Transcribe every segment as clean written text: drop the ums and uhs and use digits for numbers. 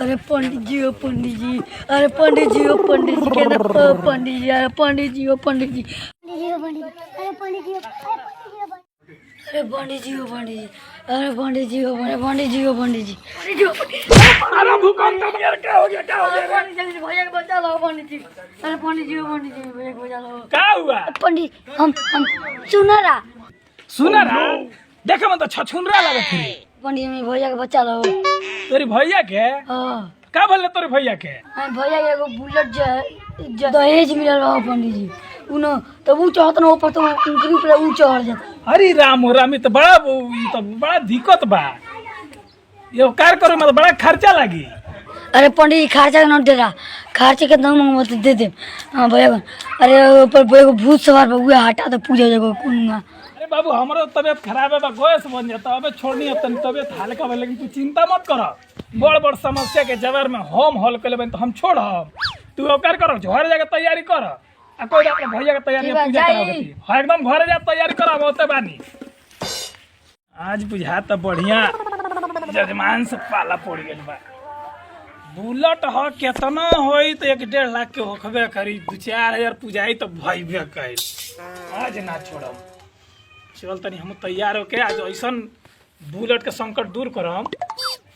अरे पंडित जी ओ पंडित जी, अरे पंडित जी ओ पंडित जी के ना पंडित जी, अरे पंडित जी ओ पंडित जी, अरे पंडित जी ओ पंडित जी, अरे पंडित जी ओ पंडित जी, पंडित जी अरे भूकंप तो यार क्या हो गया जल्दी भैया के बचा लो पंडित जी, अरे पंडित जी भैया के बचा लो। क्या हुआ? पंडित हम सुनरा देखे में तो छछुनरा लगे थे। पंडित जी भैया के बचा लो। तेरी भैया के हाँ का बोले तोरे भैया के? भैया के एगो बुलेट दहेज मिलल बा पंडित जी, उन तब ऊ चाहत ना ऊपर तो उनके ऊपर ऊ चढ़ जाता। अरे राम राम, तो बड़ा दिक्कत बा। ये कार करो में तो बड़ा खर्चा लगी। अरे पंडित जी खर्चा न दे रहा, खर्चे कितना मांगो तो दे दे। हाँ भैया अरे ऊपर एगो भूत सवार बा उहे हटा दे पूजा जगह कुंगा। अरे बाबू हमारा तबियत खराब है, गैस बन जाता। अबे छोड़नी है तबियत हल्का है, लेकिन तू चिंता मत कर। बड़ समस्या के जवार में हम हल कर लेबे तो हम छोड़ब। तू ओकर कर, घर जाके तैयारी कर। आ कोई अपने भैया के तैयारी पूजा कराओगे। हां एकदम घरे जा तैयारी कराबो ओते बानी। आज बुझा तो बढ़िया जजमान से पाला पड़ गेल बा। बुलेट ह केतना होई तो 1.5 लाख के होखबे करी, 2-4 हजार पूजाई तो भइबे कइल। आज ना छोड़ब। चल तनी हम तैयार होके आज ऐसा बुलेट के संकट दूर करम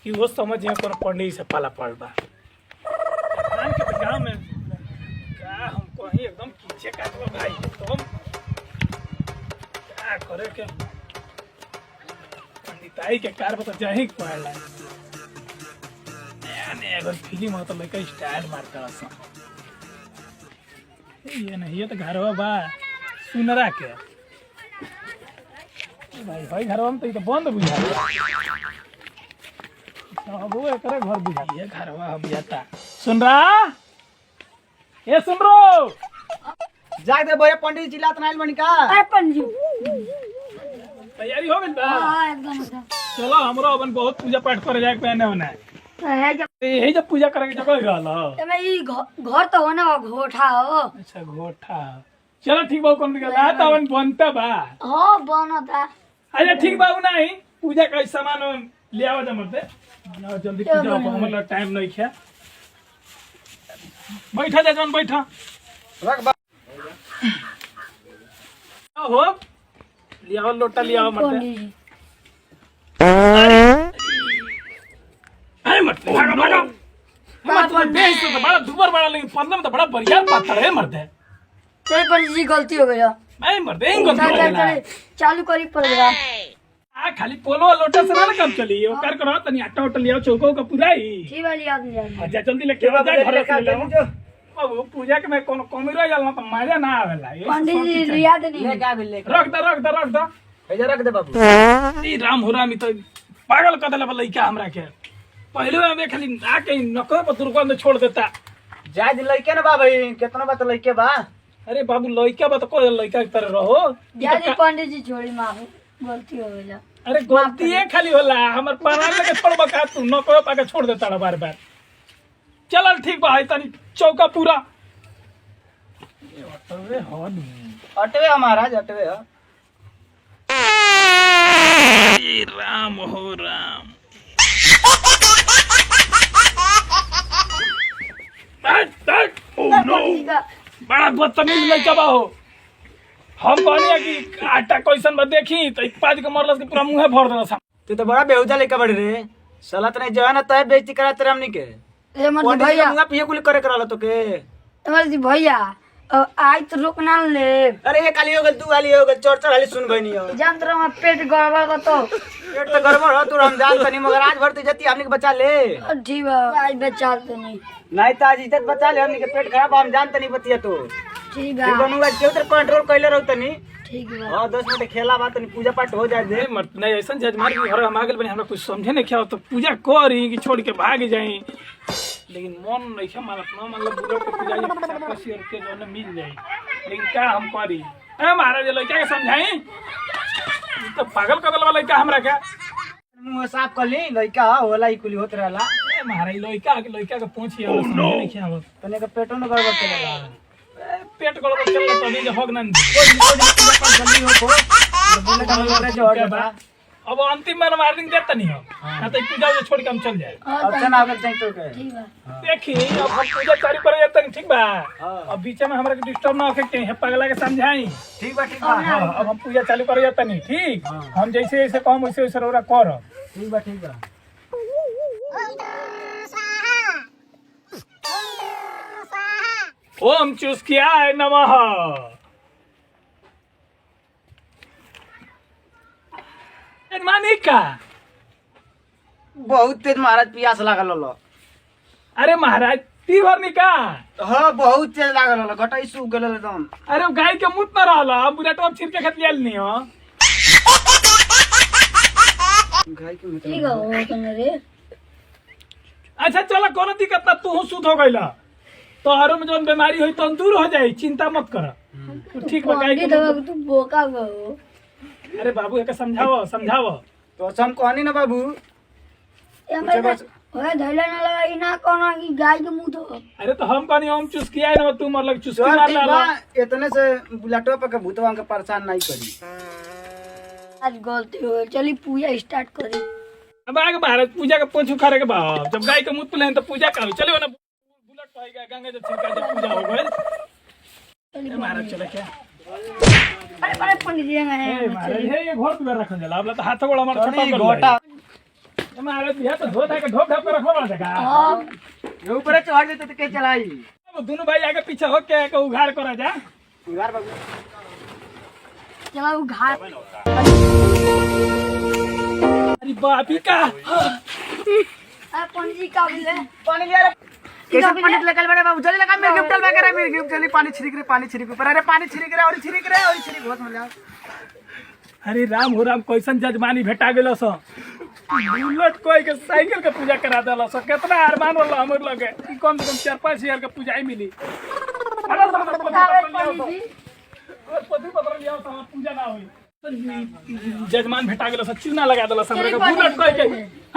कि वो समझिए कोनो पंडित से पाला पड़ बा। गाँव में क्या हम कहीं एकदम पीछे काटबो भाई, तो हम क्या करे के पंडिताई के कार पर तो जाही पड़ला। नया अगर फिल्म हो तो लड़का स्टाइल मारता रहा। ये नहीं ये तो घरवा बा सुनरा के भाई घरवा में तो ये तो बंद बुझा वो एकरे घर बुझा ये घरवा हम जाता। सुन रहा ये सुन रो जाग दे भैया, पंडित जी चिल्लात नाइल बनी का? अरे पंडित जी तैयारी हो गई बा? हां एकदम चलो हमरो अपन बहुत पूजा पाठ करे जाके पहने होना है जब यही जब पूजा करे के जगह रहला। तमे ई घर तो होना बा घोठा हो। अच्छा घोठा, चलो ठीक बा। कौन निकला तो अपन बनता बा। हां बनता। अच्छा ठीक बा। नहीं पूजा का सामान ले आवा जमर दे ना, जल्दी पूजा हो, हमरा टाइम नहीं है। बैठा जजमान बैठा रख बा। हो लिया लोटा लिया मत पंडित जी अरे मत भागो भागो मत बेच तो बड़ा दुबर बड़ा, लेकिन 15 में तो बड़ा बढ़िया पाता है मर्द है। चल पंडित जी गलती हो गया। मैं मर्द है गलती हो गया। चालू करी पड़ गया। आ खाली पोलो लोटा से ना काम चली। ओ कर करो तनी आटा उटा लिया चौको का पुराई। जी वाली याद नहीं आ अच्छा जल्दी लेके आ जा घर से ले आओ। अब पूजा के में कोनो कमी रह जाला तो मजा ना आवेला। पंडित जी लिया दे नहीं का भी ले रख दे इधर रख दे बाबू। ई राम हो राम, तो पागल कर देला लइका हमरा के। पहले में खाली आके नको पर दुर्गंध छोड़ देता। जाय लइके ना बा भाई, केतना बात लइके बा। अरे बाबू लइका बा तो कोई लइका की तरह रहो। याद पंडित जी छोड़ी माफी, गलती हो गया। अरे गलती है खाली होला, हमर प्राण लेके छोड़बा का तू नको पाके छोड़ देता ना बार बार। चल ठीक बा, है तनी चौका पूरा अटवे हो नी। अटवे हमारा अटवे है। राम हो राम। ओह नो, बड़ा बदतमीज लड़का बा हो। हम कहनी कि आटा कैसन बा देखी तो एक पाज के मरलस के पूरा मुंह भर देलस। तू तो बड़ा बेहुदा लइका बड़ी रे। साला तने जवान तय बेइज्जती करात रे हमनी के। ए मत पंडित जी भैया, मुंगा पिए कुली करे कराला तो के। मत भैया आई तो रोकना ले। अरे एक आली हो गल, दू आली हो गल, चोर आली सुन गई नहीं हो। जान तो हमारा पेट गड़बड़ का तो पेट तो गड़बड़ हो तू रमजान तनी, मगर आज भर तू जती हमनी के बचा ले। ठीक है आज बचा तो नहीं। नहीं तो आज इज्जत बचा ले, हमनी के पेट खराब हम जान तनी बतिया तो। ठीक फिर है बनूगा के उधर कंट्रोल कइले रहो तनी। ठीक है। हां 10 मिनट खेला बात तनी पूजा पाठ हो जाए दे। नहीं मत नहीं ऐसा जजमान के घर हम आगल बने, हमरा कुछ समझे नहीं क्या तो पूजा करी कि छोड़ के भाग जाई। लेकिन मन नहीं है मानत ना, मतलब बुढ़ो के पूजा ये 50 रुपया जो ना मिल जाए। लेकिन क्या हम करी? ए महाराज लड़का के समझाई, ई तो पागल कर देला लड़का हमरा के। मुंह साफ कर ली, लइका होला ई कुली होत रहला। ए महाराज लड़का के पूछिए नहीं क्या हो तने के पेटो न गड़बड़ चलेला। पेट गड़बड़ चल तो अभी होग ना जल्दी हो को बुलेट हम करे जो बा। अब अंतिम बार वार्निंग देता नहीं हो ना तो पूजा उजा छोड़ के हम चल जाए। ऑप्शन आगे चाहिए तो के ठीक बा। देखी अब हम पूजा चालू कर जाता नहीं ठीक बा। अब बीच में हमरा के डिस्टर्ब ना होके के पगला के समझाई। ठीक बा ठीक बा हाँ, अब हम पूजा चालू कर जाता नहीं ठीक। हम जैसे जैसे कहम वैसे वैसे रौरा कर। ठीक बा ठीक बा। ओम चुस्कियाय नमः। मानी का बहुत तेज महाराज प्यास लागल लो। अरे महाराज ती भर निका। हाँ बहुत तेज लागल लो, घटाई सूख गेल एकदम। अरे गाय के मुत न रहला बुलेटवा छिड़ के खत लेल नहीं हो। गाय के ठीक है वो तो मेरे अच्छा चलो कोनो दिक्कत ना तू सुध हो गइला तो हरो में जोन बीमारी होई तो दूर हो जाई चिंता मत कर। तू ठीक बा गाय के तो तू बोका हो। अरे बाबू के समझाओ समझाओ। तो हम कहनी ना बाबू ये मेरे ओए धैले ना लगाई ना कोनो की गाय के मुंह तो। अरे तो हम कहनी हम चुस्किया है ना तू मतलब चुस्की चल मार ठीक ला। बा, इतने से बुलेटवा पर के भूतवा के परेशान नहीं करी। आज गलती हो गई, चली पूजा स्टार्ट करी। अब आगे महाराज पूजा के पोछू खरे के बाप जब गाय के मुंह पुले तो पूजा का चलो ना बुलेट पाएगा गंगा जब छिड़का जब पूजा हो गई। ए महाराज चले क्या अरे बड़े पंडित जी ए हैं महाराज हे ये घर पे रखल जाला अब तो हाथ गोड़ हमार छोटा कर गोटा ए महाराज ये तो धो धा के ढोक ढाप के रखवा वाला जगह। हां ये ऊपर चढ़ जेते तो के चलाई। अब दोनों भाई आगे पीछे हो के उघाड़ करा जा। उगार बाबू चला वो घाट। अरे बापी का अरे पंडित जी का बोले पानी ले कैसे पंडित लगल बड़े बाबू जल्दी लगा मेरे गिफ्ट लगा करे मेरे गिफ्ट जल्दी पानी छिड़क ऊपर। अरे पानी छिड़क रे और छिड़क बहुत मजा। अरे राम हो राम कैसन जजमानी भेटा गेलो सो बुलेट कोई के साइकिल के पूजा करा देलो सो कितना अरमान वाला हमर लगे कम से कम 4-5 हजार के पूजा ही मिली। पंडित जी पति पत्र लिया तो पूजा ना होई जजमान भेटा गेलो सो चूना लगा देलो हमरे के बुलेट कोई के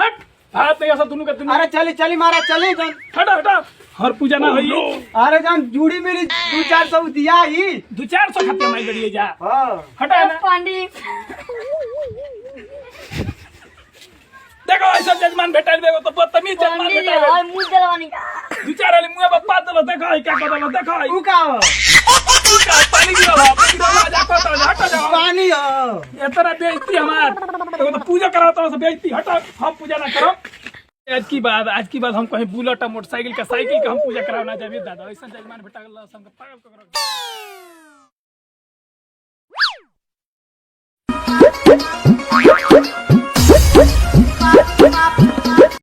हट हाथ नहीं ऐसा दोनों के दोनों। अरे चली महाराज चली जान। हट हर पूजा ना होई। अरे जान जूड़ी मेरी 200-400 दिया ही 200-400 खत्म नहीं करिए जा। हां हटा ना पंडित देखो ऐसा जजमान भेटा देगो तो बदतमीज जजमान पंडित जी भेटा और मुंह जलवानी का विचार वाले मुंह में बात दलो देखो क्या कर दलो देखो ऊ का हो? पानी गिरा जा हट जा। पानी हो इतना बेइज्जती हमार तो पूजा कराता हूँ बेइज्जती हटो हम पूजा ना करो। आज की बात हम कहीं बुलेट मोटरसाइकिल का हम पूजा कराना चाहिए दादा ऐसा जजमान बेटा पागल करो।